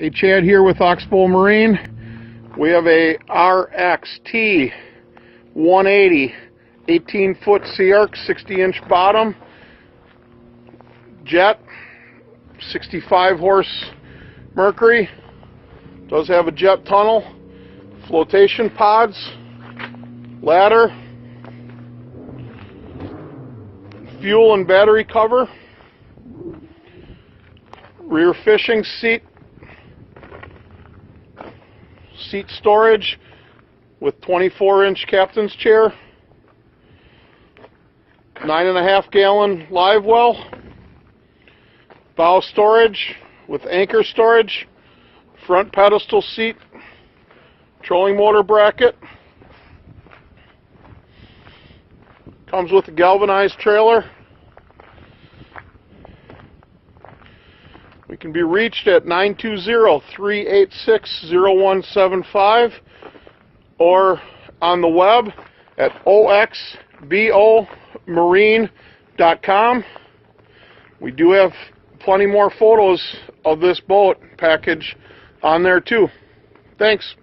Hey, Chad here with Oxbow Marine. We have a RXT180 18-foot SeaArk 60-inch bottom jet, 65 horse Mercury. Does have a jet tunnel, flotation pods, ladder, fuel and battery cover, rear fishing seat storage with 24-inch captain's chair, 9.5 gallon live well, bow storage with anchor storage, front pedestal seat, trolling motor bracket, comes with a galvanized trailer. We can be reached at 920-386-0175 or on the web at oxbomarine.com. We do have plenty more photos of this boat package on there too. Thanks.